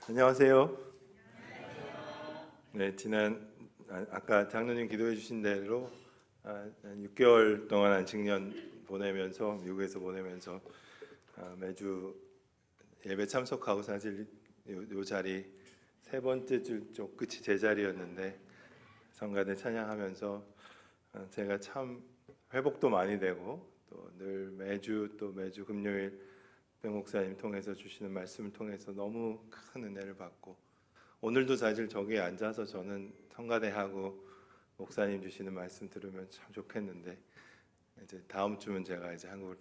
안녕하세요. 네, 아까 장로님 기도해 주신 대로 6개월 동안 안식년 보내면서 미국에서 보내면서 매주 예배 참석하고 사실 요 자리 세 번째 주 쪽 끝이 제 자리였는데 성가대 찬양하면서 제가 참 회복도 많이 되고 또 늘 매주 금요일 백 목사님 통해서 주시는 말씀을 통해서 너무 큰 은혜를 받고 오늘도 사실 저기에 앉아서 저는 성가대하고 목사님 주시는 말씀 들으면 참 좋겠는데 이제 다음 주면 제가 이제 한국을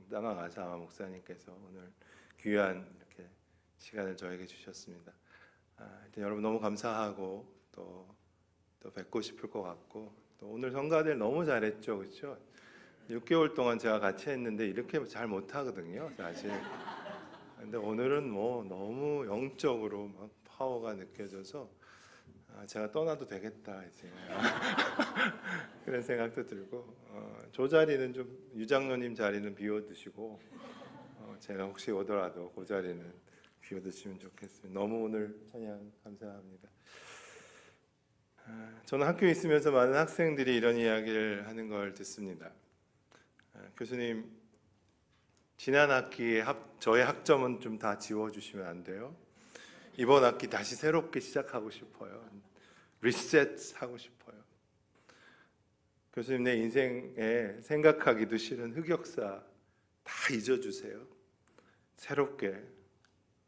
떠나가서 아마 목사님께서 오늘 귀한 이렇게 시간을 저에게 주셨습니다. 하여튼 여러분 너무 감사하고 또 뵙고 싶을 것 같고 또 오늘 성가대를 너무 잘했죠, 그렇죠? 6개월 동안 제가 같이 했는데 이렇게 잘 못하거든요, 사실. 근데 오늘은 뭐 너무 영적으로 막 파워가 느껴져서 제가 떠나도 되겠다 이제 그런 생각도 들고 저 자리는 좀 유장로님 자리는 비워두시고 제가 혹시 오더라도 그 자리는 비워두시면 좋겠습니다. 너무 오늘 찬양 감사합니다. 저는 학교에 있으면서 많은 학생들이 이런 이야기를 하는 걸 듣습니다. 교수님, 지난 학기에 저의 학점은 좀 다 지워주시면 안 돼요? 이번 학기 다시 새롭게 시작하고 싶어요. 리셋하고 싶어요. 교수님, 내 인생에 생각하기도 싫은 흑역사 다 잊어주세요. 새롭게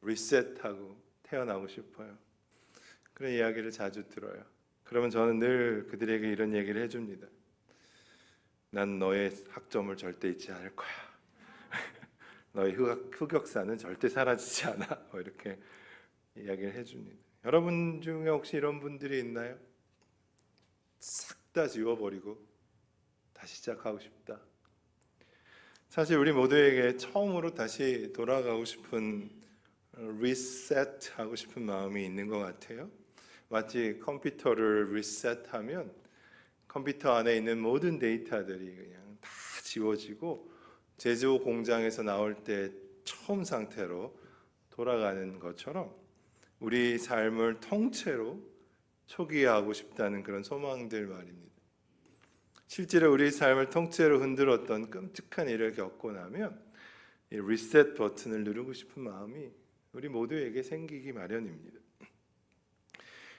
리셋하고 태어나고 싶어요. 그런 이야기를 자주 들어요. 그러면 저는 늘 그들에게 이런 얘기를 해줍니다. 난 너의 학점을 절대 잊지 않을 거야. 너의 흑역사는 절대 사라지지 않아. 이렇게 이야기를 해줍니다. 여러분 중에 혹시 이런 분들이 있나요? 싹 다 지워버리고 다시 시작하고 싶다. 사실 우리 모두에게 처음으로 다시 돌아가고 싶은 리셋하고 싶은 마음이 있는 것 같아요. 마치 컴퓨터를 리셋하면 컴퓨터 안에 있는 모든 데이터들이 그냥 다 지워지고 제조 공장에서 나올 때 처음 상태로 돌아가는 것처럼 우리 삶을 통째로 초기화하고 싶다는 그런 소망들 말입니다. 실제로 우리 삶을 통째로 흔들었던 끔찍한 일을 겪고 나면 이 리셋 버튼을 누르고 싶은 마음이 우리 모두에게 생기기 마련입니다.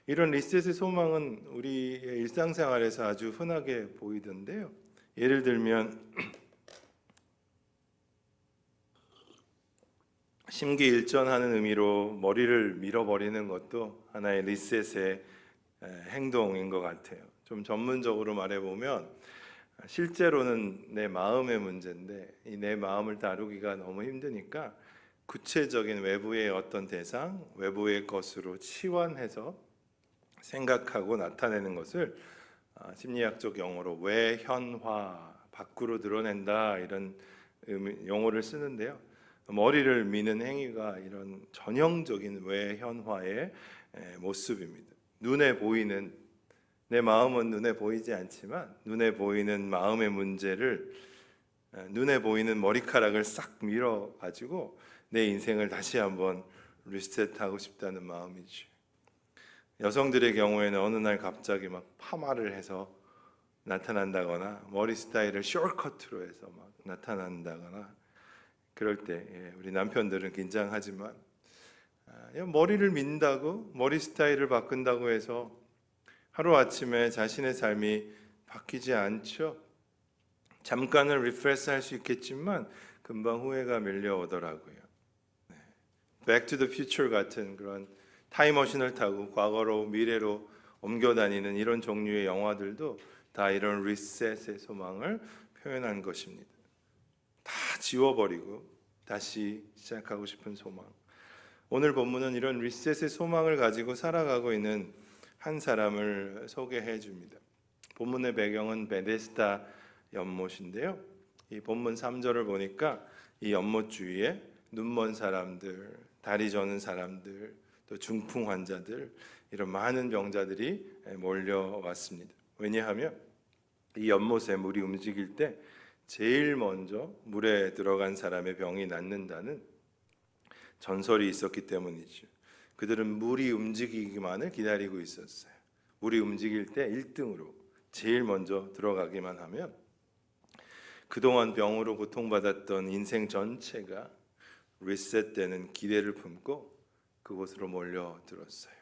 이런 리셋의 소망은 우리의 일상생활에서 아주 흔하게 보이던데요. 예를 들면 심기일전하는 의미로 머리를 밀어버리는 것도 하나의 리셋의 행동인 것 같아요. 좀 전문적으로 말해보면 실제로는 내 마음의 문제인데 이 내 마음을 다루기가 너무 힘드니까 구체적인 외부의 어떤 대상, 외부의 것으로 치환해서 생각하고 나타내는 것을 심리학적 용어로 외현화, 밖으로 드러낸다 이런 용어를 쓰는데요. 머리를 미는 행위가 이런 전형적인 외현화의 모습입니다. 눈에 보이는 내 마음은 눈에 보이지 않지만 눈에 보이는 마음의 문제를 눈에 보이는 머리카락을 싹 밀어 가지고 내 인생을 다시 한번 리셋하고 싶다는 마음이죠. 여성들의 경우에는 어느 날 갑자기 막 파마를 해서 나타난다거나 머리 스타일을 숏커트로 해서 막 나타난다거나 그럴 때 우리 남편들은 긴장하지만 머리를 민다고 머리 스타일을 바꾼다고 해서 하루아침에 자신의 삶이 바뀌지 않죠. 잠깐은 리프레시할 수 있겠지만 금방 후회가 밀려오더라고요. Back to the Future 같은 그런 타임머신을 타고 과거로 미래로 옮겨 다니는 이런 종류의 영화들도 다 이런 리셋의 소망을 표현한 것입니다. 다 지워버리고 다시 시작하고 싶은 소망. 오늘 본문은 이런 리셋의 소망을 가지고 살아가고 있는 한 사람을 소개해 줍니다. 본문의 배경은 베데스다 연못인데요. 이 본문 3절을 보니까 이 연못 주위에 눈먼 사람들, 다리 저는 사람들, 또 중풍 환자들, 이런 많은 병자들이 몰려왔습니다. 왜냐하면 이 연못에 물이 움직일 때 제일 먼저 물에 들어간 사람의 병이 낫는다는 전설이 있었기 때문이죠. 그들은 물이 움직이기만을 기다리고 있었어요. 물이 움직일 때 1등으로 제일 먼저 들어가기만 하면 그동안 병으로 고통받았던 인생 전체가 리셋되는 기대를 품고 그곳으로 몰려들었어요.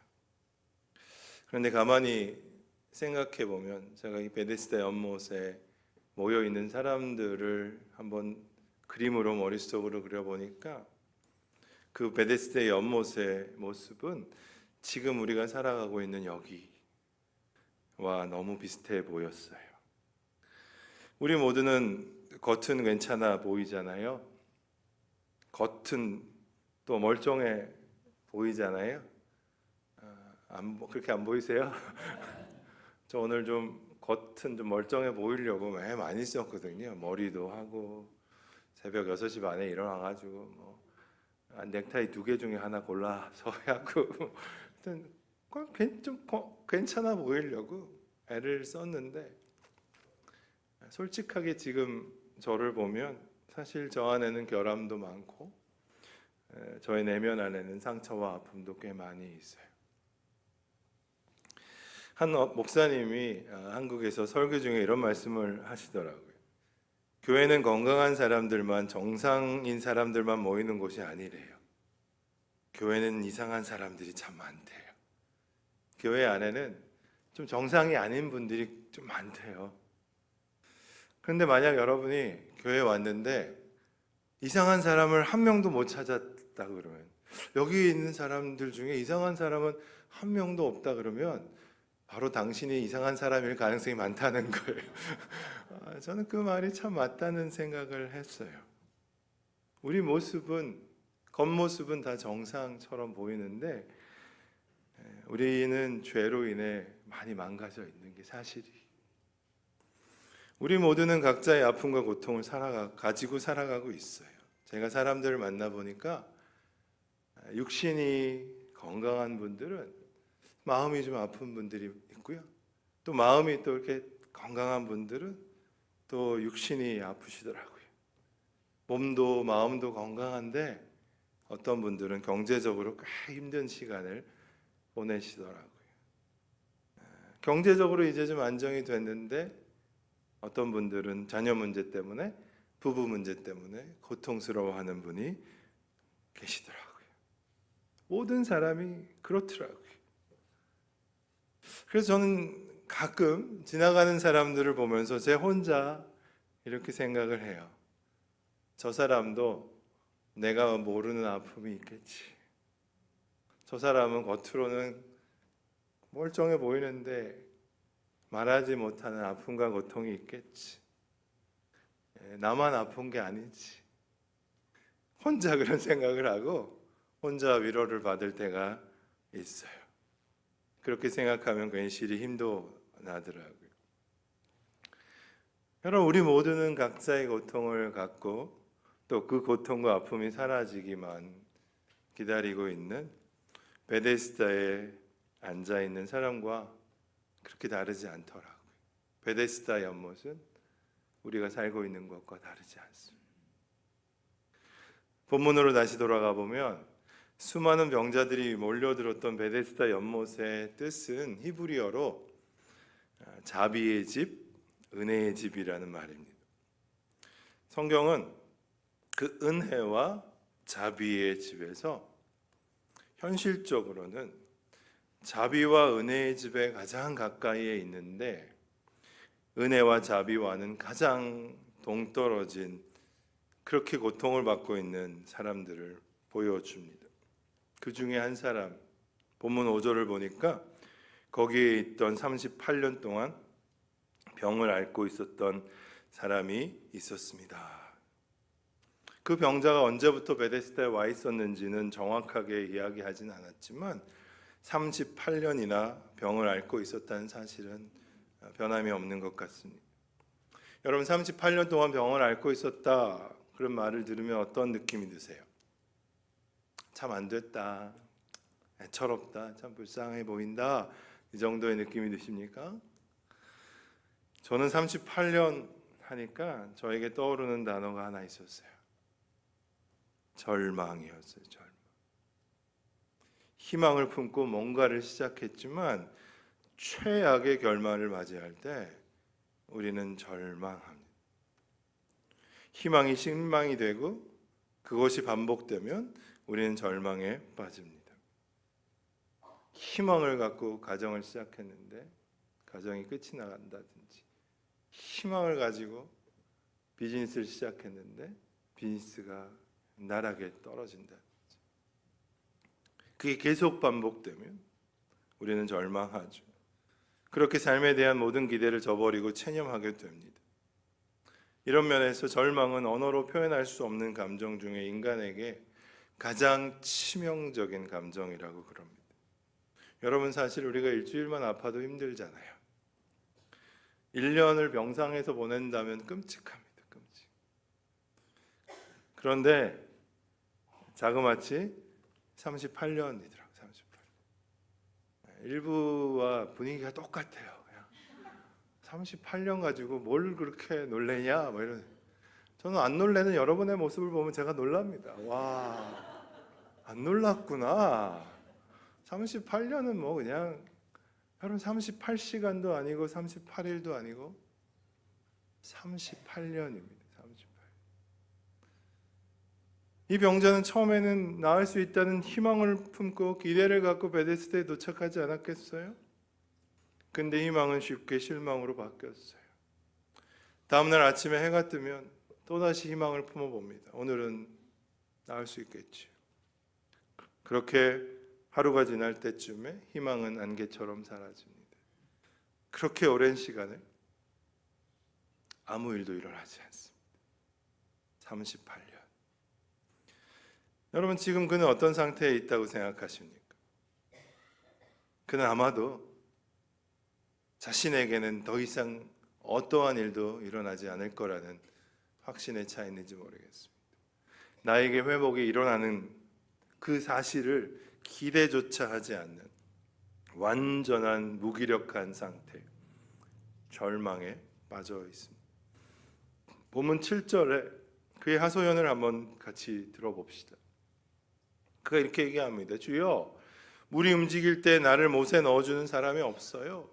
그런데 가만히 생각해 보면 제가 이 베데스다 연못에 모여 있는 사람들을 한번 그림으로 머릿속으로 그려보니까 그 베데스다 연못의 모습은 지금 우리가 살아가고 있는 여기와 너무 비슷해 보였어요. 우리 모두는 겉은 괜찮아 보이잖아요. 겉은 또 멀쩡해 보이잖아요. 그렇게 안 보이세요? 저 오늘 좀 겉은 좀 멀쩡해 보이려고 많이 썼거든요. 머리도 하고 새벽 6시 반에 일어나가지고 넥타이 2개 중에 하나 골라서 하고 좀 괜찮아 보이려고 애를 썼는데 솔직하게 지금 저를 보면 사실 저 안에는 결함도 많고 저의 내면 안에는 상처와 아픔도 꽤 많이 있어요. 한 목사님이 한국에서 설교 중에 이런 말씀을 하시더라고요. 교회는 건강한 사람들만, 정상인 사람들만 모이는 곳이 아니래요. 교회는 이상한 사람들이 참 많대요. 교회 안에는 좀 정상이 아닌 분들이 좀 많대요. 그런데 만약 여러분이 교회에 왔는데 이상한 사람을 한 명도 못 찾았다 그러면, 여기 있는 사람들 중에 이상한 사람은 한 명도 없다 그러면 바로 당신이 이상한 사람일 가능성이 많다는 거예요. 저는 그 말이 참 맞다는 생각을 했어요. 우리 모습은, 겉모습은 다 정상처럼 보이는데 우리는 죄로 인해 많이 망가져 있는 게 사실이에요. 우리 모두는 각자의 아픔과 고통을 가지고 살아가고 있어요. 제가 사람들을 만나보니까 육신이 건강한 분들은 마음이 좀 아픈 분들이 있고요. 또 마음이 또 이렇게 건강한 분들은 또 육신이 아프시더라고요. 몸도 마음도 건강한데 어떤 분들은 경제적으로 꽤 힘든 시간을 보내시더라고요. 경제적으로 이제 좀 안정이 됐는데 어떤 분들은 자녀 문제 때문에, 부부 문제 때문에 고통스러워하는 분이 계시더라고요. 모든 사람이 그렇더라고요. 그래서 저는 가끔 지나가는 사람들을 보면서 제 혼자 이렇게 생각을 해요. 저 사람도 내가 모르는 아픔이 있겠지. 저 사람은 겉으로는 멀쩡해 보이는데 말하지 못하는 아픔과 고통이 있겠지. 나만 아픈 게 아니지. 혼자 그런 생각을 하고 혼자 위로를 받을 때가 있어요. 그렇게 생각하면 괜시리 힘도 나더라고요. 여러분, 우리 모두는 각자의 고통을 갖고 또 그 고통과 아픔이 사라지기만 기다리고 있는 베데스다에 앉아 있는 사람과 그렇게 다르지 않더라고요. 베데스다 연못은 우리가 살고 있는 것과 다르지 않습니다. 본문으로 다시 돌아가 보면 수많은 병자들이 몰려들었던 베데스다 연못의 뜻은 히브리어로 자비의 집, 은혜의 집이라는 말입니다. 성경은 그 은혜와 자비의 집에서 현실적으로는 자비와 은혜의 집에 가장 가까이에 있는데 은혜와 자비와는 가장 동떨어진, 그렇게 고통을 받고 있는 사람들을 보여줍니다. 그 중에 한 사람, 본문 5절을 보니까 거기에 있던 38년 동안 병을 앓고 있었던 사람이 있었습니다. 그 병자가 언제부터 베데스다에 와 있었는지는 정확하게 이야기하진 않았지만 38년이나 병을 앓고 있었다는 사실은 변함이 없는 것 같습니다. 여러분, 38년 동안 병을 앓고 있었다, 그런 말을 들으면 어떤 느낌이 드세요? 참 안 됐다, 애처롭다, 참 불쌍해 보인다, 이 정도의 느낌이 드십니까? 저는 38년 하니까 저에게 떠오르는 단어가 하나 있었어요. 절망이었어요. 절망. 희망을 품고 뭔가를 시작했지만 최악의 결말을 맞이할 때 우리는 절망합니다. 희망이 실망이 되고 그것이 반복되면 우리는 절망에 빠집니다. 희망을 갖고 가정을 시작했는데 가정이 끝이 나간다든지, 희망을 가지고 비즈니스를 시작했는데 비즈니스가 나락에 떨어진다든지, 그게 계속 반복되면 우리는 절망하죠. 그렇게 삶에 대한 모든 기대를 저버리고 체념하게 됩니다. 이런 면에서 절망은 언어로 표현할 수 없는 감정 중에 인간에게 가장 치명적인 감정이라고 그럽니다. 여러분, 사실 우리가 일주일만 아파도 힘들잖아요. 1년을 병상에서 보낸다면 끔찍합니다. 끔찍. 그런데 자그마치 38년이더라고요. 38년. 일부와 분위기가 똑같아요. 38년 가지고 뭘 그렇게 놀래냐? 뭐 이런. 저는 안 놀래는 여러분의 모습을 보면 제가 놀랍니다. 와, 안 놀랐구나. 38년은 뭐 그냥 여러분 38시간도 아니고 38일도 아니고 38년입니다. 38. 이 병자는 처음에는 나을 수 있다는 희망을 품고 기대를 갖고 베데스다에 도착하지 않았겠어요? 근데 희망은 쉽게 실망으로 바뀌었어요. 다음날 아침에 해가 뜨면 또다시 희망을 품어봅니다. 오늘은 나을 수 있겠지. 그렇게 하루가 지날 때쯤에 희망은 안개처럼 사라집니다. 그렇게 오랜 시간을 아무 일도 일어나지 않습니다. 38년. 여러분, 지금 그는 어떤 상태에 있다고 생각하십니까? 그는 아마도 자신에게는 더 이상 어떠한 일도 일어나지 않을 거라는 확신에 차 있는지 모르겠습니다. 나에게 회복이 일어나는 그 사실을 기대조차 하지 않는 완전한 무기력한 상태, 절망에 빠져 있습니다. 본문 7절에 그의 하소연을 한번 같이 들어봅시다. 그가 이렇게 얘기합니다. 주여, 물이 움직일 때 나를 못에 넣어주는 사람이 없어요.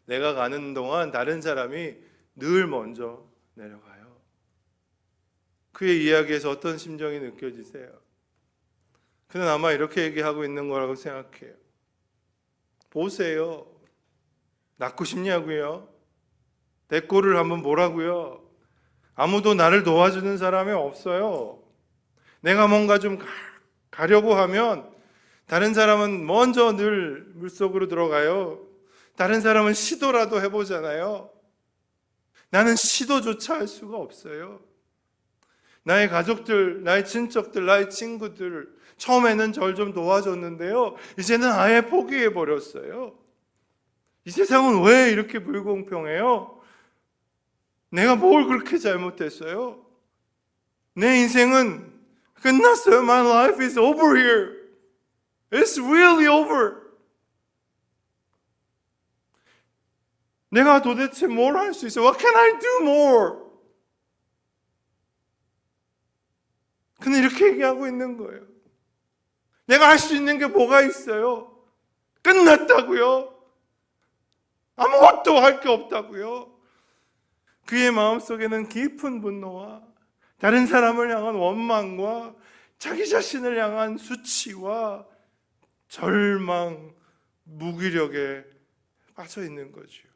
내가 가는 동안 다른 사람이 늘 먼저 내려가요. 그의 이야기에서 어떤 심정이 느껴지세요? 그는 아마 이렇게 얘기하고 있는 거라고 생각해요. 보세요. 낫고 싶냐고요? 내 꼴을 한번 보라고요? 아무도 나를 도와주는 사람이 없어요. 내가 뭔가 좀 가려고 하면 다른 사람은 먼저 늘 물속으로 들어가요. 다른 사람은 시도라도 해보잖아요. 나는 시도조차 할 수가 없어요. 나의 가족들, 나의 친척들, 나의 친구들 처음에는 절 좀 도와줬는데요, 이제는 아예 포기해버렸어요. 이 세상은 왜 이렇게 불공평해요? 내가 뭘 그렇게 잘못했어요? 내 인생은 끝났어요. My life is over here. It's really over. 내가 도대체 뭘 할 수 있어요? What can I do more? 그는 이렇게 얘기하고 있는 거예요. 내가 할 수 있는 게 뭐가 있어요? 끝났다고요? 아무것도 할 게 없다고요? 그의 마음속에는 깊은 분노와 다른 사람을 향한 원망과 자기 자신을 향한 수치와 절망, 무기력에 빠져 있는 거죠.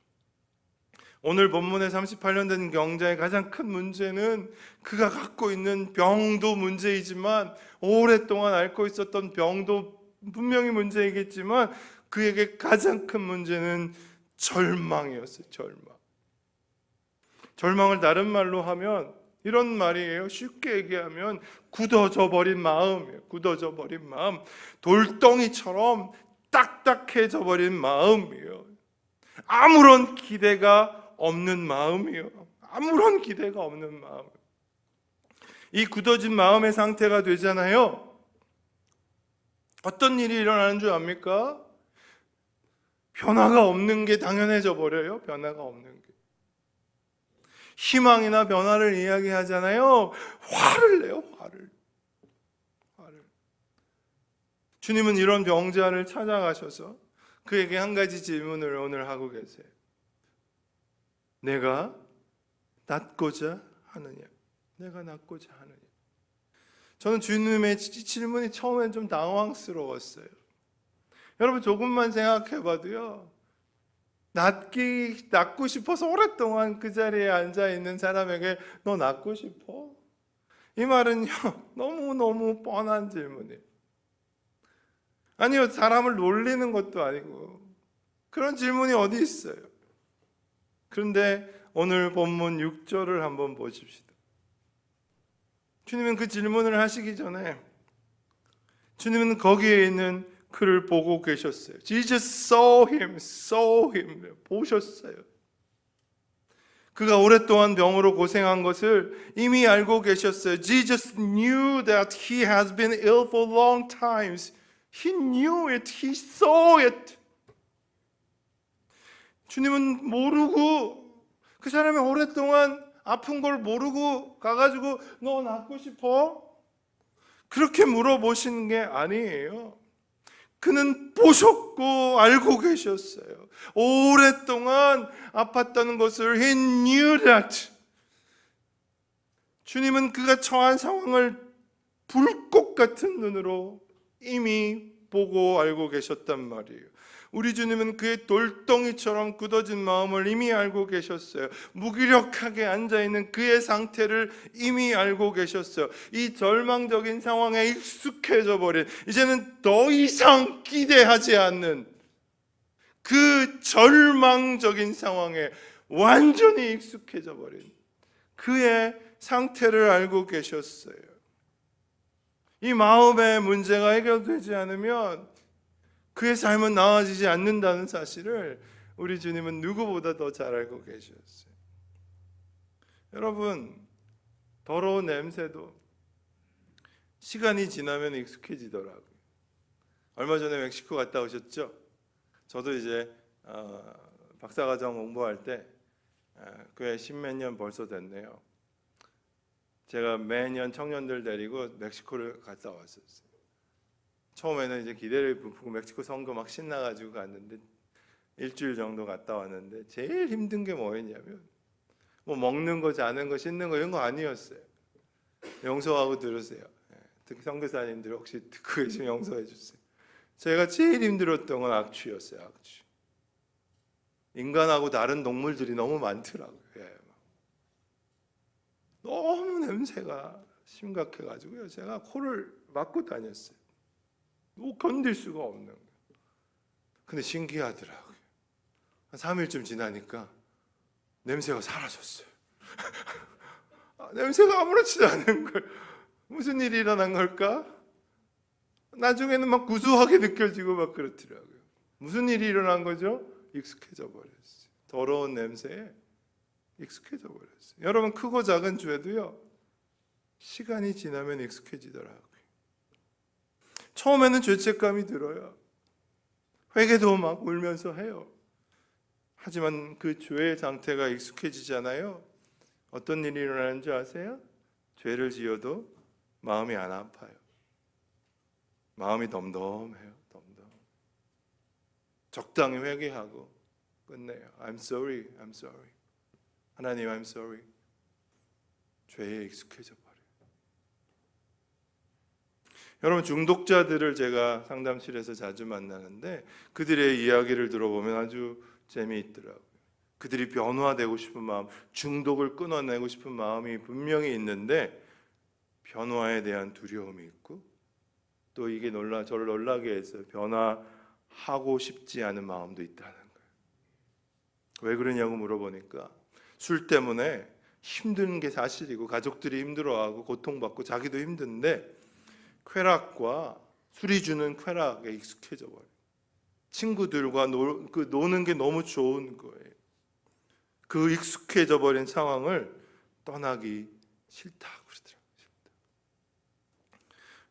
오늘 본문의 38년 된 경자의 가장 큰 문제는 그가 갖고 있는 병도 문제이지만, 오랫동안 앓고 있었던 병도 분명히 문제이겠지만, 그에게 가장 큰 문제는 절망이었어요. 절망을 다른 말로 하면 이런 말이에요. 쉽게 얘기하면 굳어져 버린 마음이에요. 굳어져 버린 마음, 돌덩이처럼 딱딱해져 버린 마음이에요. 아무런 기대가 없는 마음이요. 아무런 기대가 없는 마음. 이 굳어진 마음의 상태가 되잖아요. 어떤 일이 일어나는 줄 압니까? 변화가 없는 게 당연해져 버려요. 변화가 없는 게. 희망이나 변화를 이야기하잖아요. 화를 내요. 화를. 주님은 이런 병자를 찾아가셔서 그에게 한 가지 질문을 오늘 하고 계세요. 내가 낫고자 하느냐? 내가 낫고자 하느냐? 저는 주님의 질문이 처음엔 좀 당황스러웠어요. 여러분 조금만 생각해 봐도요, 낫고 싶어서 오랫동안 그 자리에 앉아있는 사람에게 너 낫고 싶어? 이 말은요 너무너무 뻔한 질문이에요. 아니요, 사람을 놀리는 것도 아니고 그런 질문이 어디 있어요. 그런데 오늘 본문 6절을 한번 보십시다. 주님은 그 질문을 하시기 전에 주님은 거기에 있는 그를 보고 계셨어요. Jesus saw him, 보셨어요. 그가 오랫동안 병으로 고생한 것을 이미 알고 계셨어요. Jesus knew that he has been ill for long times. He knew it, he saw it. 주님은 모르고, 그 사람이 오랫동안 아픈 걸 모르고 가가지고 너 낫고 싶어? 그렇게 물어보시는 게 아니에요. 그는 보셨고 알고 계셨어요. 오랫동안 아팠다는 것을 he knew that. 주님은 그가 처한 상황을 불꽃 같은 눈으로 이미 보고 알고 계셨단 말이에요. 우리 주님은 그의 돌덩이처럼 굳어진 마음을 이미 알고 계셨어요. 무기력하게 앉아있는 그의 상태를 이미 알고 계셨어요. 이 절망적인 상황에 익숙해져 버린, 이제는 더 이상 기대하지 않는 그 절망적인 상황에 완전히 익숙해져 버린 그의 상태를 알고 계셨어요. 이 마음의 문제가 해결되지 않으면 그의 삶은 나아지지 않는다는 사실을 우리 주님은 누구보다 더 잘 알고 계셨어요. 여러분, 더러운 냄새도 시간이 지나면 익숙해지더라고요. 얼마 전에 멕시코 갔다 오셨죠? 저도 이제 박사과정 공부할 때 꽤 십몇 년 벌써 됐네요. 제가 매년 청년들 데리고 멕시코를 갔다 왔었어요. 처음에는 이제 기대를 부풀고 멕시코 선거 막 신나가지고 갔는데 일주일 정도 갔다 왔는데 제일 힘든 게 뭐였냐면 뭐 먹는 거, 자는 거, 씻는 거 이런 거 아니었어요. 용서하고 들으세요. 특히 선교사님들 혹시 듣고 계시면 용서해 주세요. 제가 제일 힘들었던 건 악취였어요. 악취. 인간하고 다른 동물들이 너무 많더라고요. 너무 냄새가 심각해가지고요. 제가 코를 막고 다녔어요. 견딜 수가 없는 거예요. 근데 신기하더라고요. 한 3일쯤 지나니까 냄새가 사라졌어요. 냄새가 아무렇지도 않은 거예요. 무슨 일이 일어난 걸까? 나중에는 막 구수하게 느껴지고 막 그렇더라고요. 무슨 일이 일어난 거죠? 익숙해져 버렸어요. 더러운 냄새에 익숙해져 버렸어요. 여러분, 크고 작은 죄도요, 시간이 지나면 익숙해지더라고요. 처음에는 죄책감이 들어요. 회개도 막 울면서 해요. 하지만 그 죄의 상태가 익숙해지잖아요. 어떤 일이 일어나는 줄 아세요? 죄를 지어도 마음이 안 아파요. 마음이 덤덤해요. 덤덤. 적당히 회개하고 끝내요. I'm sorry, I'm sorry. 하나님, I'm sorry. 죄에 익숙해져 버려요. 여러분, 중독자들을 제가 상담실에서 자주 만나는데 그들의 이야기를 들어보면 아주 재미있더라고요. 그들이 변화되고 싶은 마음, 중독을 끊어내고 싶은 마음이 분명히 있는데 변화에 대한 두려움이 있고, 또 이게 저를 놀라게 했어요. 변화하고 싶지 않은 마음도 있다는 거예요. 왜 그러냐고 물어보니까 술 때문에 힘든 게 사실이고 가족들이 힘들어하고 고통받고 자기도 힘든데 쾌락과 술이 주는 쾌락에 익숙해져 버려요. 친구들과 노는 게 너무 좋은 거예요. 그 익숙해져 버린 상황을 떠나기 싫다고 그러더라고요.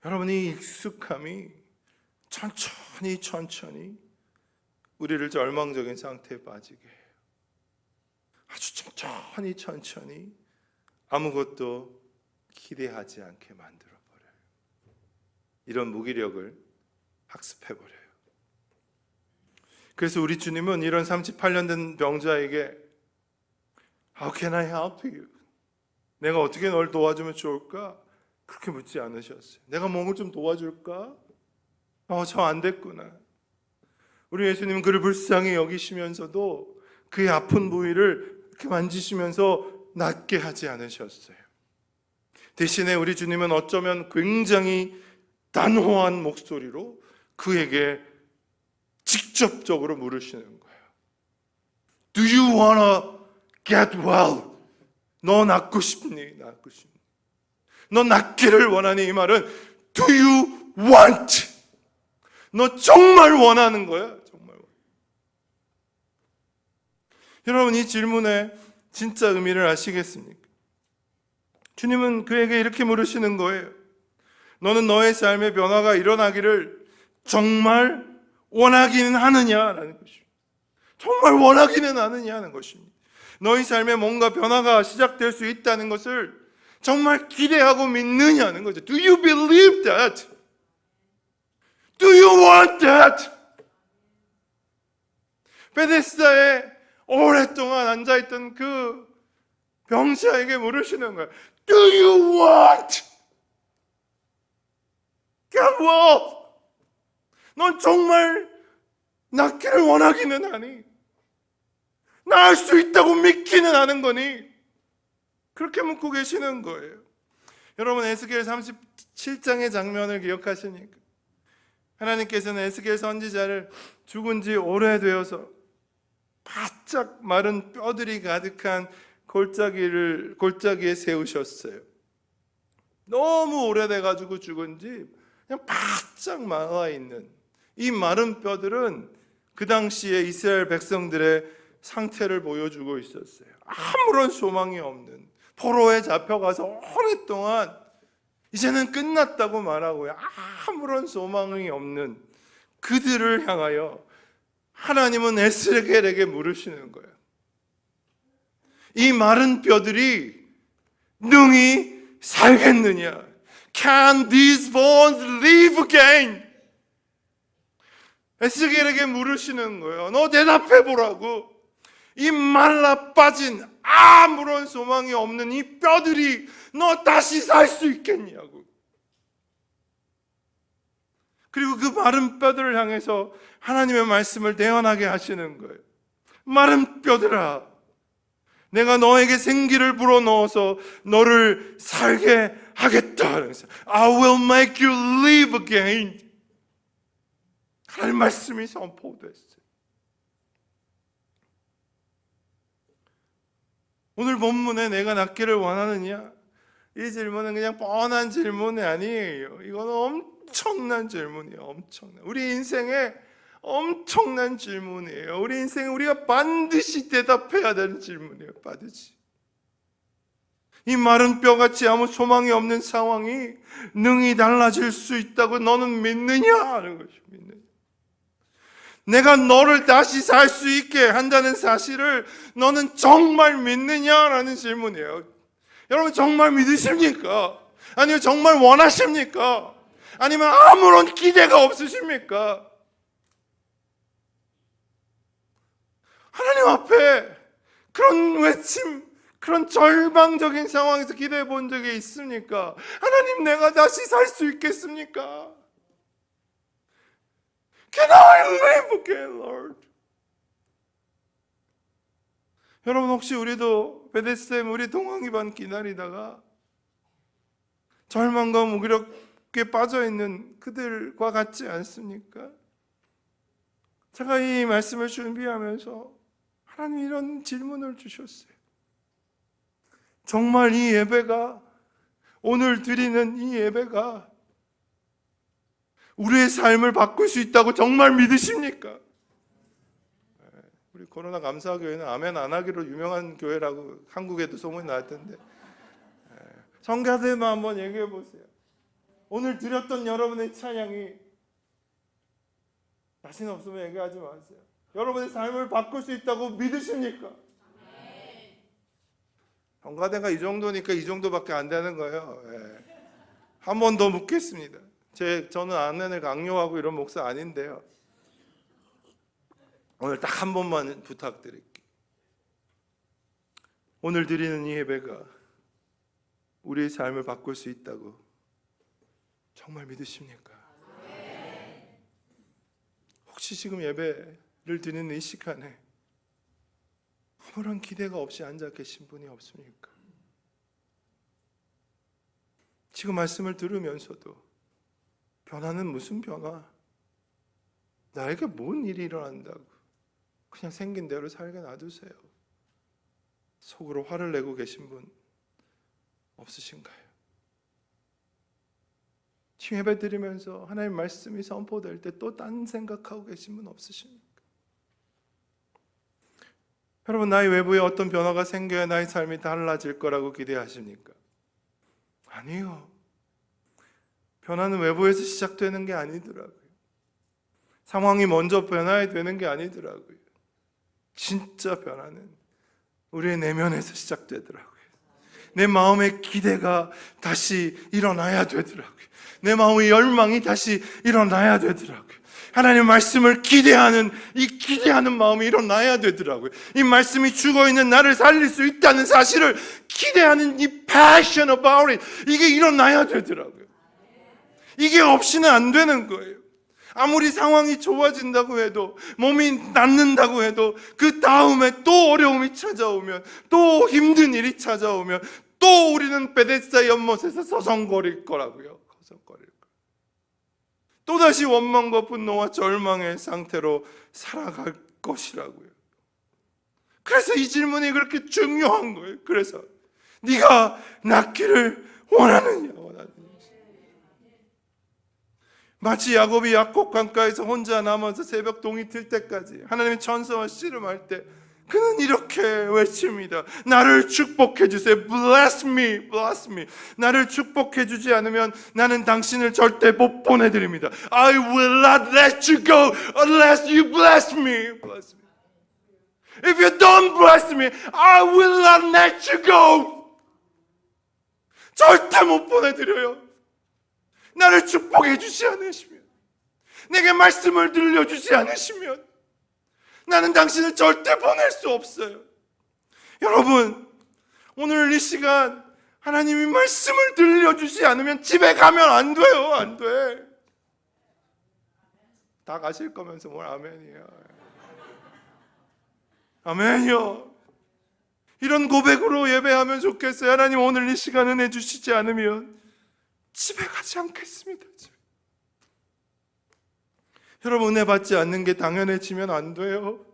여러분, 이 익숙함이 천천히 우리를 절망적인 상태에 빠지게 해요. 아주 천천히 아무것도 기대하지 않게 만들어 버려요. 이런 무기력을 학습해버려요. 그래서 우리 주님은 이런 38년 된 병자에게 How can I help you? 내가 어떻게 널 도와주면 좋을까? 그렇게 묻지 않으셨어요. 내가 몸을 좀 도와줄까? 저 안 됐구나. 우리 예수님은 그를 불쌍히 여기시면서도 그의 아픈 부위를 이렇게 만지시면서 낫게 하지 않으셨어요. 대신에 우리 주님은 어쩌면 굉장히 단호한 목소리로 그에게 직접적으로 물으시는 거예요. Do you wanna get well? 너 낫고 싶니? 낫고 싶니? 너 낫기를 원하니? 이 말은 Do you want? 너 정말 원하는 거야? 정말. 여러분, 이 질문에 진짜 의미를 아시겠습니까? 주님은 그에게 이렇게 물으시는 거예요. 너는 너의 삶의 변화가 일어나기를 정말 원하기는 하느냐라는 것입니다. 정말 원하기는 하느냐는 것입니다. 너희 삶에 뭔가 변화가 시작될 수 있다는 것을 정말 기대하고 믿느냐는 거죠. Do you believe that? Do you want that? 베데스다에 오랫동안 앉아있던 그 병자에게 물으시는 거예요. Do you want? get well? 넌 정말 낫기를 원하기는 하니? 나을 수 있다고 믿기는 하는 거니? 그렇게 묻고 계시는 거예요. 여러분, 에스겔 37장의 장면을 기억하십니까? 하나님께서는 에스겔 선지자를 죽은 지 오래되어서 바짝 마른 뼈들이 가득한 골짜기에 세우셨어요. 너무 오래돼가지고 죽은 지 그냥 바짝 말라있는 이 마른 뼈들은 그 당시에 이스라엘 백성들의 상태를 보여주고 있었어요. 아무런 소망이 없는, 포로에 잡혀가서 오랫동안 이제는 끝났다고 말하고요, 아무런 소망이 없는 그들을 향하여 하나님은 에스겔에게 물으시는 거예요. 이 마른 뼈들이 능히 살겠느냐? Can these bones live again? 에스겔에게 물으시는 거예요. 너 대답해 보라고. 이 말라 빠진 아무런 소망이 없는 이 뼈들이 너 다시 살 수 있겠냐고. 그리고 그 마른 뼈들을 향해서 하나님의 말씀을 대언하게 하시는 거예요. 마른 뼈들아, 내가 너에게 생기를 불어넣어서 너를 살게 하겠다. I will make you live again. 하나님 말씀이 선포됐어요. 오늘 본문에 내가 낫기를 원하느냐? 이 질문은 그냥 뻔한 질문이 아니에요. 이거는 엄청난 질문이에요. 엄청난. 우리 인생에 엄청난 질문이에요. 우리 인생에 우리가 반드시 대답해야 되는 질문이에요. 반드시. 이 마른 뼈같이 아무 소망이 없는 상황이 능히 달라질 수 있다고 너는 믿느냐? 하는 것이 믿느냐. 내가 너를 다시 살 수 있게 한다는 사실을 너는 정말 믿느냐라는 질문이에요. 여러분, 정말 믿으십니까? 아니면 정말 원하십니까? 아니면 아무런 기대가 없으십니까? 하나님 앞에 그런 외침, 그런 절망적인 상황에서 기대해 본 적이 있습니까? 하나님, 내가 다시 살 수 있겠습니까? Can I live again, Lord? 여러분, 혹시 우리도 베데스다의 물이 동항이 반 기다리다가 절망과 무기력에 빠져있는 그들과 같지 않습니까? 제가 이 말씀을 준비하면서 하나님 이런 질문을 주셨어요. 정말 이 예배가, 오늘 드리는 이 예배가 우리의 삶을 바꿀 수 있다고 정말 믿으십니까? 우리 코로나 감사교회는 아멘 안 하기로 유명한 교회라고 한국에도 소문이 나왔던데, 성가대만 한번 얘기해 보세요. 오늘 드렸던 여러분의 찬양이 자신 없으면 얘기하지 마세요. 여러분의 삶을 바꿀 수 있다고 믿으십니까? 성가대가 이 정도니까 이 정도밖에 안 되는 거예요. 한 번 더 묻겠습니다. 저는 아멘을 강요하고 이런 목사 아닌데요. 오늘 딱 한 번만 부탁드릴게요. 오늘 드리는 이 예배가 우리의 삶을 바꿀 수 있다고 정말 믿으십니까? 혹시 지금 예배를 드리는 이 시간에 아무런 기대가 없이 앉아 계신 분이 없습니까? 지금 말씀을 들으면서도 변화는 무슨 변화? 나에게 뭔 일이 일어난다고 그냥 생긴 대로 살게 놔두세요. 속으로 화를 내고 계신 분 없으신가요? 지금 예배 드리면서 하나님 말씀이 선포될 때 또 딴 생각하고 계신 분 없으십니까? 여러분, 나의 외부에 어떤 변화가 생겨야 나의 삶이 달라질 거라고 기대하십니까? 아니요. 변화는 외부에서 시작되는 게 아니더라고요. 상황이 먼저 변화해야 되는 게 아니더라고요. 진짜 변화는 우리의 내면에서 시작되더라고요. 내 마음의 기대가 다시 일어나야 되더라고요. 내 마음의 열망이 다시 일어나야 되더라고요. 하나님의 말씀을 기대하는 이 기대하는 마음이 일어나야 되더라고요. 이 말씀이 죽어있는 나를 살릴 수 있다는 사실을 기대하는 이 passion about it, 이게 일어나야 되더라고요. 이게 없이는 안 되는 거예요. 아무리 상황이 좋아진다고 해도, 몸이 낫는다고 해도 그 다음에 또 어려움이 찾아오면, 또 힘든 일이 찾아오면 또 우리는 베데스다 연못에서 서성거릴 거라고요. 서성거릴 거. 또다시 원망과 분노와 절망의 상태로 살아갈 것이라고요. 그래서 이 질문이 그렇게 중요한 거예요. 그래서 네가 낫기를 원하느냐, 원하느냐. 마치 야곱이 약곡 강가에서 혼자 남아서 새벽 동이 틀 때까지 하나님의 천사와 씨름할 때 그는 이렇게 외칩니다. 나를 축복해 주세요. Bless me, bless me. 나를 축복해 주지 않으면 나는 당신을 절대 못 보내드립니다. I will not let you go unless you bless me. Bless me. If you don't bless me, I will not let you go. 절대 못 보내드려요. 나를 축복해 주지 않으시면, 내게 말씀을 들려주지 않으시면 나는 당신을 절대 보낼 수 없어요. 여러분, 오늘 이 시간 하나님이 말씀을 들려주지 않으면 집에 가면 안 돼요. 안 돼. 다 가실 거면서 뭘 아멘이야. 아멘이요. 이런 고백으로 예배하면 좋겠어요. 하나님, 오늘 이 시간 은혜 주시지 않으면 집에 가지 않겠습니다. 여러분, 은혜 받지 않는 게 당연해지면 안 돼요.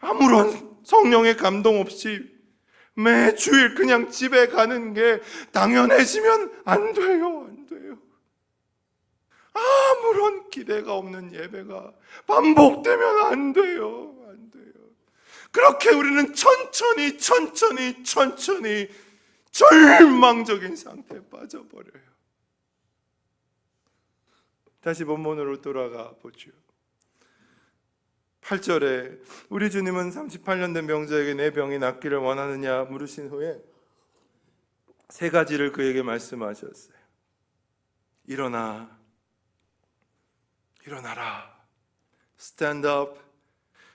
아무런 성령의 감동 없이 매주일 그냥 집에 가는 게 당연해지면 안 돼요. 안 돼요. 아무런 기대가 없는 예배가 반복되면 안 돼요. 안 돼요. 그렇게 우리는 천천히 절망적인 상태에 빠져버려요. 다시 본문으로 돌아가 보죠. 8절에 우리 주님은 38년 된 병자에게 내 병이 낫기를 원하느냐 물으신 후에 세 가지를 그에게 말씀하셨어요. 일어나라. Stand up.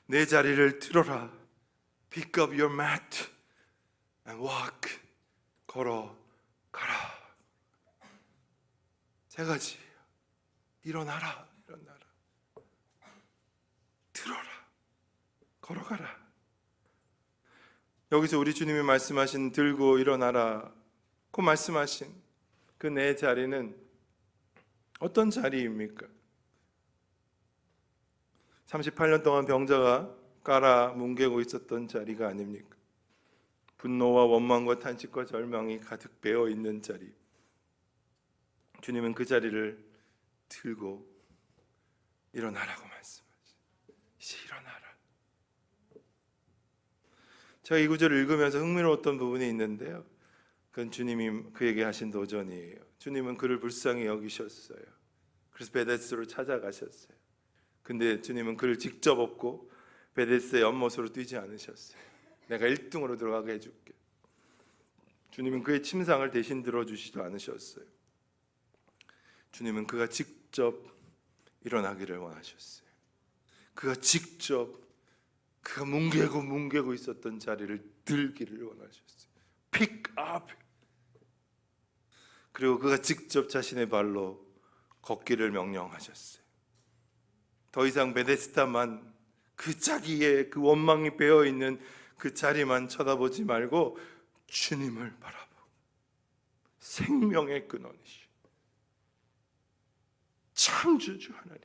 내 자리를 들어라. Pick up your mat and walk. 걸어가라. 세 가지. 일어나라. 들어라. 걸어가라. 여기서 우리 주님이 말씀하신 들고 일어나라 그 말씀하신 그 내 자리는 어떤 자리입니까? 38년 동안 병자가 깔아 뭉개고 있었던 자리가 아닙니까? 분노와 원망과 탄식과 절망이 가득 배어 있는 자리. 주님은 그 자리를 들고 일어나라고 말씀하시죠. 이제 일어나라. 제가 이 구절을 읽으면서 흥미로웠던 부분이 있는데요. 그건 주님이 그에게 하신 도전이에요. 주님은 그를 불쌍히 여기셨어요. 그래서 베데스로 찾아가셨어요. 근데 주님은 그를 직접 업고 베데스의 연못으로 뛰지 않으셨어요. 내가 1등으로 들어가게 해줄게. 주님은 그의 침상을 대신 들어주시지도 않으셨어요. 주님은 그가 직접 일어나기를 원하셨어요. 그가 직접 그가 뭉개고 있었던 자리를 들기를 원하셨어요. 픽업. 그리고 그가 직접 자신의 발로 걷기를 명령하셨어요. 더 이상 베데스다만 그 자기의 그 원망이 배어 있는 그 자리만 쳐다보지 말고 주님을 바라보고, 생명의 근원이시 창조주 하나님,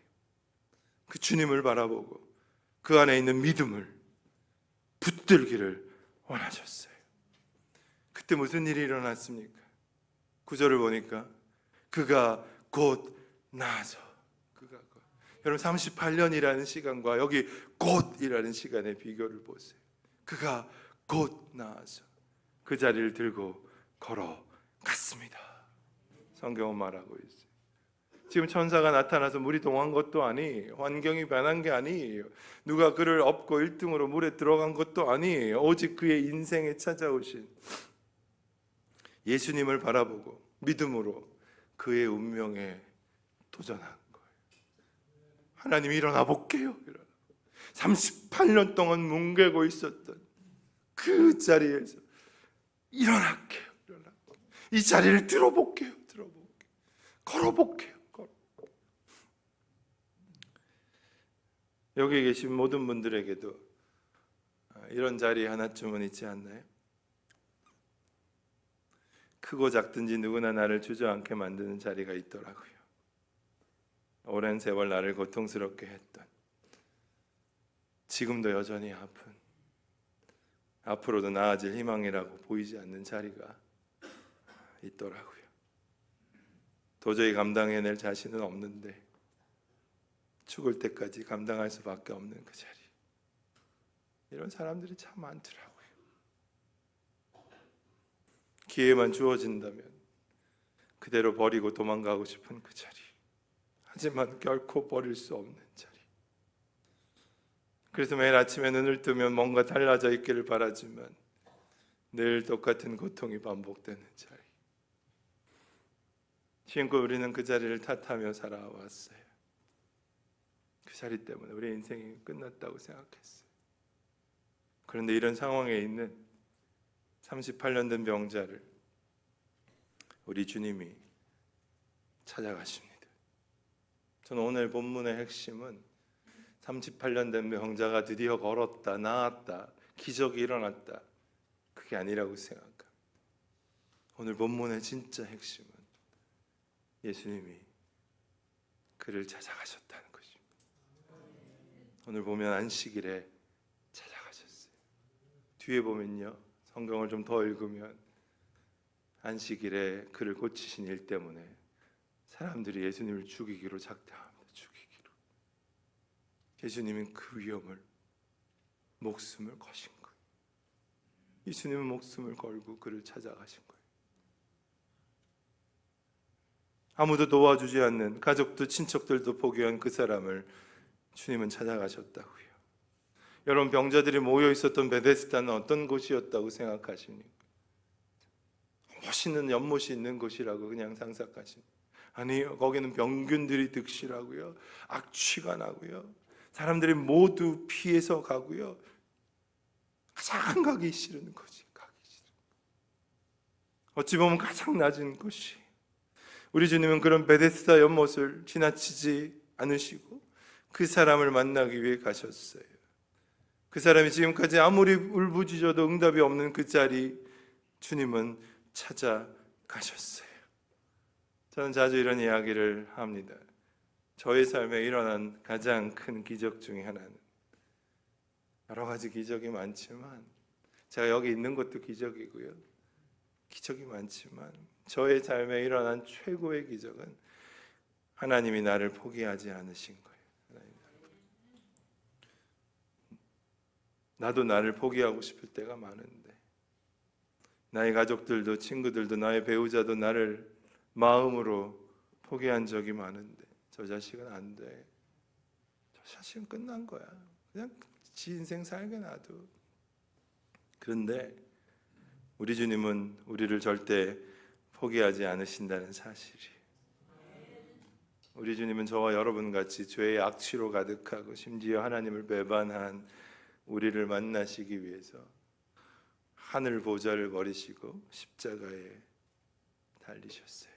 그 주님을 바라보고 그 안에 있는 믿음을 붙들기를 원하셨어요. 그때 무슨 일이 일어났습니까? 9절을 보니까 그가 곧 나아서, 여러분 38년이라는 시간과 여기 곧이라는 시간의 비교를 보세요. 그가 곧 나아서 그 자리를 들고 걸어갔습니다. 성경은 말하고 있어요. 지금 천사가 나타나서 물이 동한 것도 아니에요. 환경이 변한 게 아니에요. 누가 그를 업고 1등으로 물에 들어간 것도 아니에요. 오직 그의 인생에 찾아오신 예수님을 바라보고 믿음으로 그의 운명에 도전한 거예요. 하나님 일어나 볼게요. 38년 동안 뭉개고 있었던 그 자리에서 일어날게요. 이 자리를 들어볼게요. 걸어볼게요. 여기 계신 모든 분들에게도 이런 자리 하나쯤은 있지 않나요? 크고 작든지 누구나 나를 주저앉게 만드는 자리가 있더라고요. 오랜 세월 나를 고통스럽게 했던, 지금도 여전히 아픈, 앞으로도 나아질 희망이라고 보이지 않는 자리가 있더라고요. 도저히 감당해낼 자신은 없는데 죽을 때까지 감당할 수밖에 없는 그 자리. 이런 사람들이 참 많더라고요. 기회만 주어진다면 그대로 버리고 도망가고 싶은 그 자리. 하지만 결코 버릴 수 없는 자리. 그래서 매일 아침에 눈을 뜨면 뭔가 달라져 있기를 바라지만 늘 똑같은 고통이 반복되는 자리. 지금껏 우리는 그 자리를 탓하며 살아왔어요. 그 자리 때문에 우리 인생이 끝났다고 생각했어요. 그런데 이런 상황에 있는 38년 된 병자를 우리 주님이 찾아가십니다. 저는 오늘 본문의 핵심은 38년 된 병자가 드디어 걸었다, 나았다, 기적이 일어났다, 그게 아니라고 생각합니다. 오늘 본문의 진짜 핵심은 예수님이 그를 찾아가셨다는 것입니다. 오늘 보면 안식일에 찾아가셨어요. 뒤에 보면요, 성경을 좀 더 읽으면 안식일에 그를 고치신 일 때문에 사람들이 예수님을 죽이기로 작정합니다. 죽이기로. 예수님은 그 위험을, 목숨을 거신 거예요. 예수님은 목숨을 걸고 그를 찾아가신 거예요. 아무도 도와주지 않는, 가족도 친척들도 포기한 그 사람을 주님은 찾아가셨다고요. 여러분, 병자들이 모여 있었던 베데스다는 어떤 곳이었다고 생각하십니까? 멋있는 연못이 있는 곳이라고 그냥 상상하십니까? 아니요, 거기는 병균들이 득실하고요, 악취가 나고요, 사람들이 모두 피해서 가고요, 가장 가기 싫은 곳이, 어찌 보면 가장 낮은 곳이. 우리 주님은 그런 베데스다 연못을 지나치지 않으시고 그 사람을 만나기 위해 가셨어요. 그 사람이 지금까지 아무리 울부짖어도 응답이 없는 그 자리, 주님은 찾아가셨어요. 저는 자주 이런 이야기를 합니다. 저의 삶에 일어난 가장 큰 기적 중에 하나는, 여러 가지 기적이 많지만 제가 여기 있는 것도 기적이고요, 기적이 많지만 저의 삶에 일어난 최고의 기적은 하나님이 나를 포기하지 않으신 거예요. 나도 나를 포기하고 싶을 때가 많은데, 나의 가족들도 친구들도 나의 배우자도 나를 마음으로 포기한 적이 많은데, 저 자식은 안 돼, 저 자식은 끝난 거야, 그냥 지 인생 살게 놔둬. 그런데 우리 주님은 우리를 절대 포기하지 않으신다는 사실이, 우리 주님은 저와 여러분 같이 죄의 악취로 가득하고 심지어 하나님을 배반한 우리를 만나시기 위해서 하늘 보좌를 버리시고 십자가에 달리셨어요.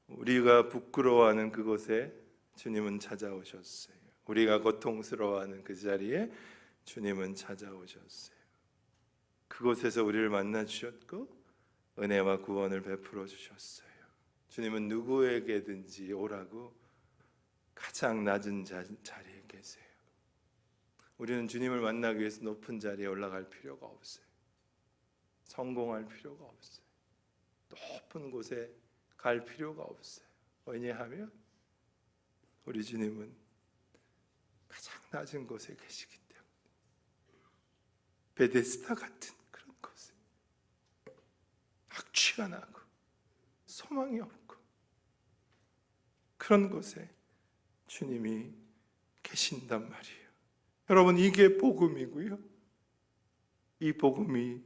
우리가 부끄러워하는 그곳에 주님은 찾아오셨어요. 우리가 고통스러워하는 그 자리에 주님은 찾아오셨어요. 그곳에서 우리를 만나 주셨고 은혜와 구원을 베풀어 주셨어요. 주님은 누구에게든지 오라고 가장 낮은 자리에 계세요. 우리는 주님을 만나기 위해서 높은 자리에 올라갈 필요가 없어요. 성공할 필요가 없어요. 높은 곳에 갈 필요가 없어요. 왜냐하면 우리 주님은 가장 낮은 곳에 계시기 때문에, 베데스다 같은 그런 곳에 악취가 나고 소망이 없고 그런 곳에 주님이 계신단 말이에요. 여러분, 이게 복음이고요. 이 복음이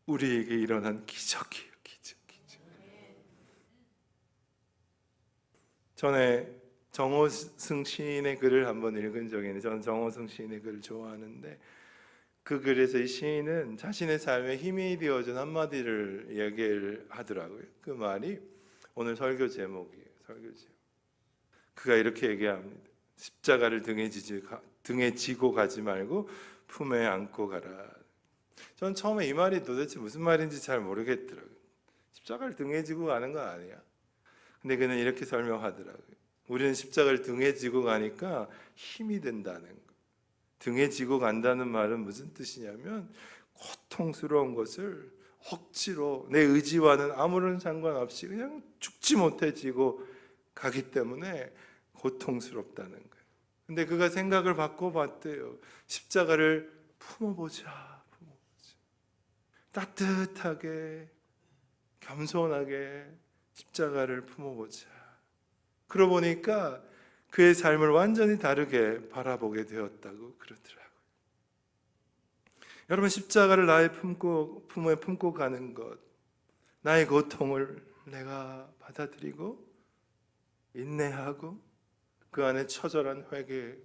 우리에게 일어난 기적이에요. 기적. 전에 정호승 시인의 글을 한번 읽은 적이 있는데, 저는 정호승 시인의 글을 좋아하는데, 그 글에서 이 시인은 자신의 삶에 힘이 되어준 한마디를 얘기를 하더라고요. 그 말이 오늘 설교 제목이에요. 설교 제목. 그가 이렇게 얘기합니다. 십자가를 등에 지고 가지 말고 품에 안고 가라. 전 처음에 이 말이 도대체 무슨 말인지 잘 모르겠더라고요. 십자가를 등에 지고 가는 건 아니야. 근데 그는 이렇게 설명하더라고요. 우리는 십자가를 등에 지고 가니까 힘이 된다는 거. 등에 지고 간다는 말은 무슨 뜻이냐면, 고통스러운 것을 억지로 내 의지와는 아무런 상관없이 그냥 죽지 못해 지고 가기 때문에 고통스럽다는 거예요. 근데 그가 생각을 바꿔봤대요. 십자가를 품어보자. 따뜻하게, 겸손하게 십자가를 품어보자. 그러고 보니까 그의 삶을 완전히 다르게 바라보게 되었다고 그러더라고요. 여러분, 십자가를 나의 품에 품고 가는 것, 나의 고통을 내가 받아들이고 인내하고 그 안에 처절한 회개와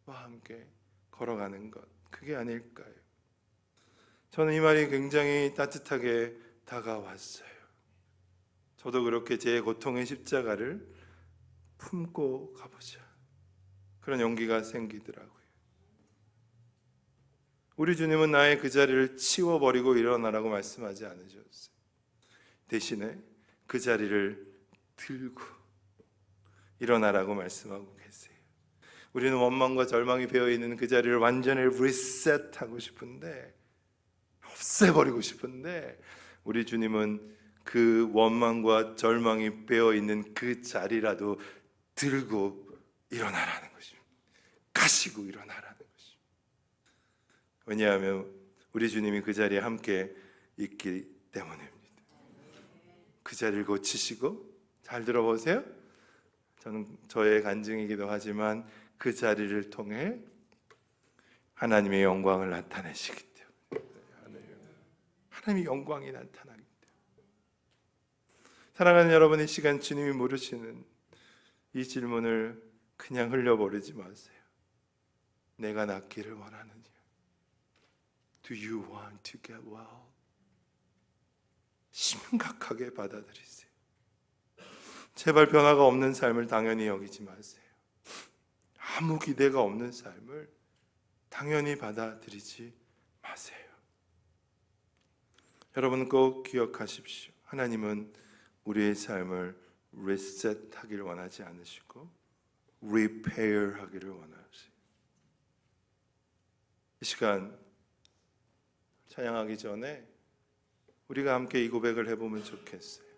함께 걸어가는 것, 그게 아닐까요? 저는 이 말이 굉장히 따뜻하게 다가왔어요. 저도 그렇게 제 고통의 십자가를 품고 가보자, 그런 용기가 생기더라고요. 우리 주님은 나의 그 자리를 치워버리고 일어나라고 말씀하지 않으셨어요. 대신에 그 자리를 들고 일어나라고 말씀하고 계세요. 우리는 원망과 절망이 배어있는 그 자리를 완전히 리셋하고 싶은데, 없애버리고 싶은데, 우리 주님은 그 원망과 절망이 배어있는 그 자리라도 들고 일어나라는 것입니다. 가시고 일어나라는 것입니다. 왜냐하면 우리 주님이 그 자리에 함께 있기 때문입니다. 그 자리를 고치시고, 잘 들어보세요. 저는 저의 간증이기도 하지만 그 자리를 통해 하나님의 영광을 나타내시기 때문에, 하나님의 영광이 나타나기 때문에. 사랑하는 여러분, 이 시간 주님이 물으시는 이 질문을 그냥 흘려버리지 마세요. 내가 낫기를 원하느냐? Do you want to get well? 심각하게 받아들이세요. 제발 변화가 없는 삶을 당연히 여기지 마세요. 아무 기대가 없는 삶을 당연히 받아들이지 마세요. 여러분, 꼭 기억하십시오. 하나님은 우리의 삶을 리셋하기를 원하지 않으시고 리페어하기를 원하세요. 이 시간 찬양하기 전에 우리가 함께 이 고백을 해보면 좋겠어요.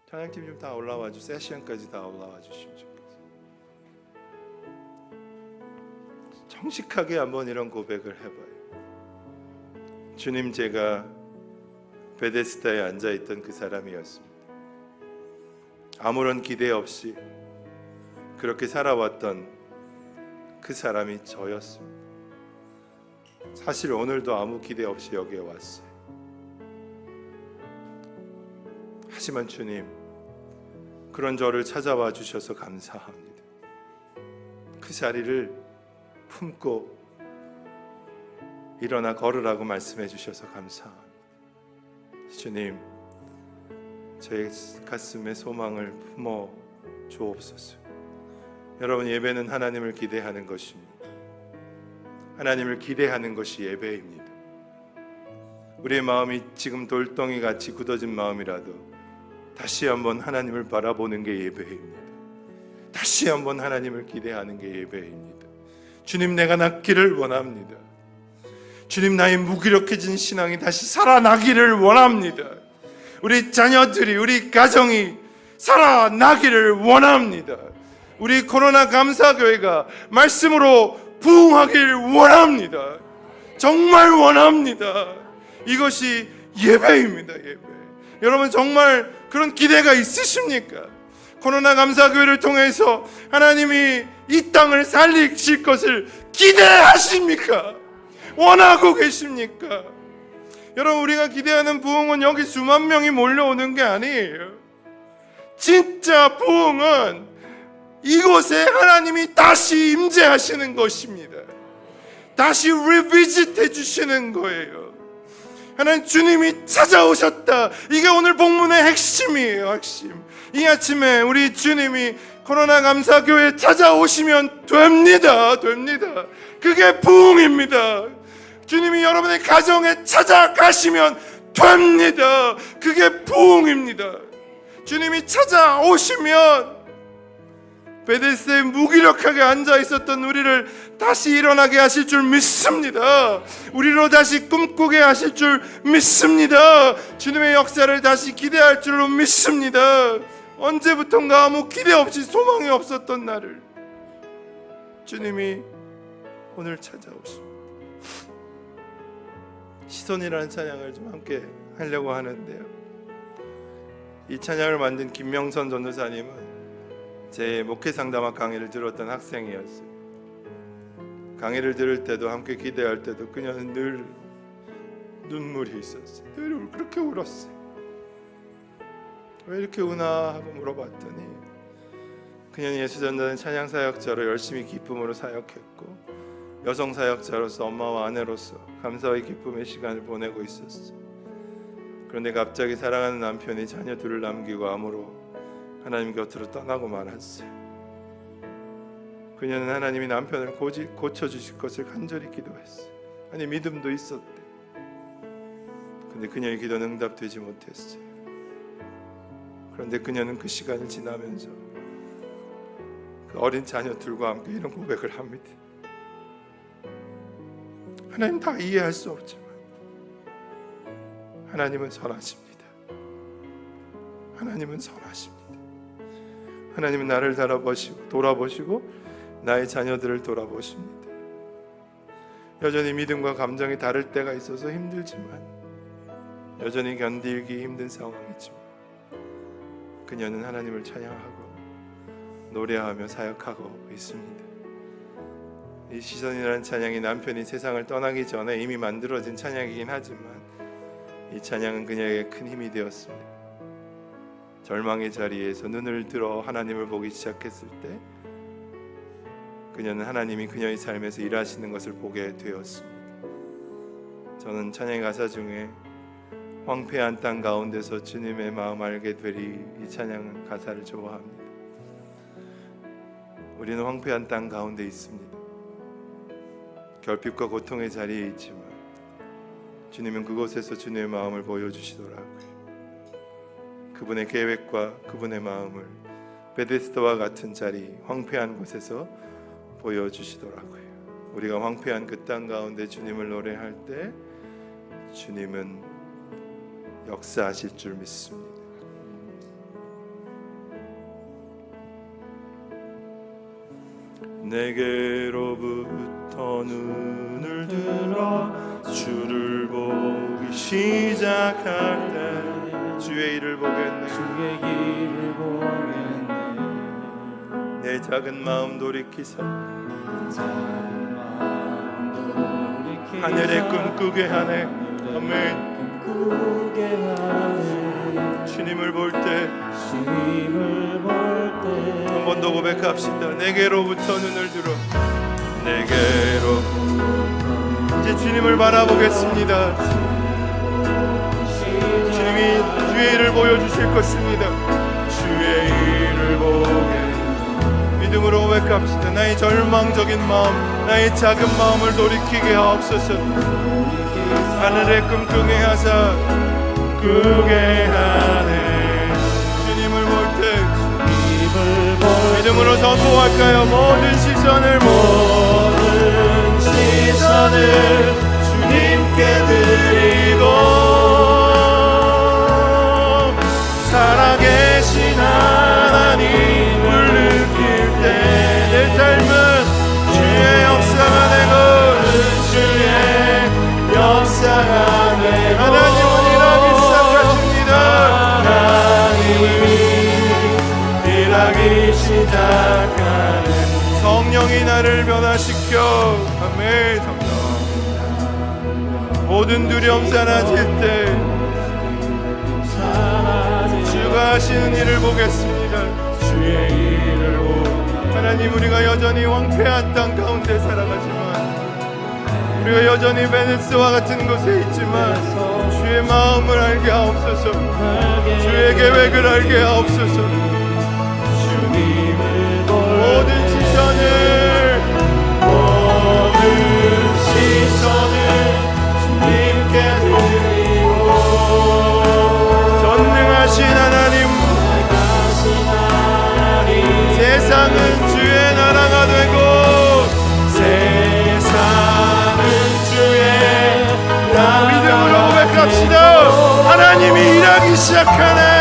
찬양팀 좀 다 올라와 주세요. 세션까지 다 올라와 주시면 좋겠어요. 정직하게 한번 이런 고백을 해봐요. 주님, 제가 베데스다에 앉아있던 그 사람이었습니다. 아무런 기대 없이 그렇게 살아왔던 그 사람이 저였습니다. 사실 오늘도 아무 기대 없이 여기에 왔어요. 하지만 주님, 그런 저를 찾아와 주셔서 감사합니다. 그 자리를 품고 일어나 걸으라고 말씀해 주셔서 감사합니다. 주님, 제 가슴에 소망을 품어 주옵소서. 여러분, 예배는 하나님을 기대하는 것입니다. 하나님을 기대하는 것이 예배입니다. 우리의 마음이 지금 돌덩이 같이 굳어진 마음이라도 다시 한번 하나님을 바라보는 게 예배입니다. 다시 한번 하나님을 기대하는 게 예배입니다. 주님, 내가 낫기를 원합니다. 주님, 나의 무기력해진 신앙이 다시 살아나기를 원합니다. 우리 자녀들이, 우리 가정이 살아나기를 원합니다. 우리 코로나 감사교회가 말씀으로 부흥하길 원합니다. 정말 원합니다. 이것이 예배입니다. 예배. 여러분, 정말 그런 기대가 있으십니까? 코로나 감사교회를 통해서 하나님이 이 땅을 살리실 것을 기대하십니까? 원하고 계십니까? 여러분, 우리가 기대하는 부흥은 여기 수만 명이 몰려오는 게 아니에요. 진짜 부흥은 이곳에 하나님이 다시 임재하시는 것입니다. 다시 리비짓 해주시는 거예요. 하나님, 주님이 찾아오셨다. 이게 오늘 본문의 핵심이에요. 핵심. 이 아침에 우리 주님이 코로나 감사교회에 찾아오시면 됩니다. 됩니다. 그게 부흥입니다. 주님이 여러분의 가정에 찾아가시면 됩니다. 그게 부흥입니다. 주님이 찾아오시면 베데스다에 무기력하게 앉아 있었던 우리를 다시 일어나게 하실 줄 믿습니다. 우리로 다시 꿈꾸게 하실 줄 믿습니다. 주님의 역사를 다시 기대할 줄로 믿습니다. 언제부턴가 아무 기대 없이 소망이 없었던 나를 주님이 오늘 찾아오십니다. 시선이라는 찬양을 좀 함께 하려고 하는데요, 이 찬양을 만든 김명선 전도사님은 제 목회 상담학 강의를 들었던 학생이었어요. 강의를 들을 때도 함께 기대할 때도 그녀는 늘 눈물이 있었어요. 늘 그렇게 울었어요. 왜 이렇게 우나 하고 물어봤더니 그녀는 예수전도는 찬양 사역자로 열심히 기쁨으로 사역했고 여성 사역자로서 엄마와 아내로서 감사의 기쁨의 시간을 보내고 있었어요. 그런데 갑자기 사랑하는 남편이 자녀 둘을 남기고 암으로 하나님 곁으로 떠나고 말았어요. 그녀는 하나님이 남편을 고쳐주실 것을 간절히 기도했어요. 아니, 믿음도 있었대. 근데 그녀의 기도는 응답되지 못했어요. 그런데 그녀는 그 시간을 지나면서 그 어린 자녀들과 함께 이런 고백을 합니다. 하나님, 다 이해할 수 없지만 하나님은 선하십니다. 하나님은 선하십니다. 하나님은 나를 돌아보시고 나의 자녀들을 돌아보십니다. 여전히 믿음과 감정이 다를 때가 있어서 힘들지만, 여전히 견디기 힘든 상황이지만 그녀는 하나님을 찬양하고 노래하며 사역하고 있습니다. 이 시선이라는 찬양이 남편이 세상을 떠나기 전에 이미 만들어진 찬양이긴 하지만 이 찬양은 그녀에게 큰 힘이 되었습니다. 절망의 자리에서 눈을 들어 하나님을 보기 시작했을 때 그녀는 하나님이 그녀의 삶에서 일하시는 것을 보게 되었습니다. 저는 찬양의 가사 중에 황폐한 땅 가운데서 주님의 마음 알게 되리, 이 찬양은 가사를 좋아합니다. 우리는 황폐한 땅 가운데 있습니다. 결핍과 고통의 자리에 있지만 주님은 그곳에서 주님의 마음을 보여주시더라고요. 그분의 계획과 그분의 마음을 베데스다와 같은 자리, 황폐한 곳에서 보여주시더라고요. 우리가 황폐한 그 땅 가운데 주님을 노래할 때 주님은 역사하실 줄 믿습니다. 내게로부터 눈을 들어 주를 보기 시작할 때 주의 일을 보겠네. 주의 길을 보겠네. 내 작은 마음 돌이키사 작은 마음 돌이키사 하늘에 꿈꾸게 하네. 아멘. 꿈꾸게 하네. 주님을 볼 때 주님을 볼 때 한 번 더 고백합시다. 내게로부터 눈을 들어 내게로 이제 주님을 바라보겠습니다. 주님이 주의 일을 보여주실 것입니다. 주의 일을 보게 믿음으로 고백합시다. 나의 절망적인 마음, 나의 작은 마음을 돌이키게 하옵소서. 하늘에 꿈꾸게 하사 꾸게 하네. 주님을 볼 때 믿음으로 선포할까요? 모든 시선을 주님께 드리고 살아계신 하나님을 느낄 때 내 삶은 주의 역사가 되고 주의 역사가 되고 하나님은 일하기 시작하십니다. 일하기 시작하는 성령이 나를 변화시켜 아멘. 성령 모든 두려움 사라질 때 주가 하시는 일을 보겠습니다. 주의 일을 보고 하나님 우리가 여전히 왕패한 땅 가운데 살아가지만 우리가 여전히 베네스와 같은 곳에 있지만 주의 마음을 알게 하옵소서. 주의 계획을 알게 하옵소서. 모든 시선을 주님께 드리고 전능하신 하나님 세상은 주의 나라가 되고 세상은 주의 나라가 믿음으로 고백합시다. 하나님이 일하기 시작하네.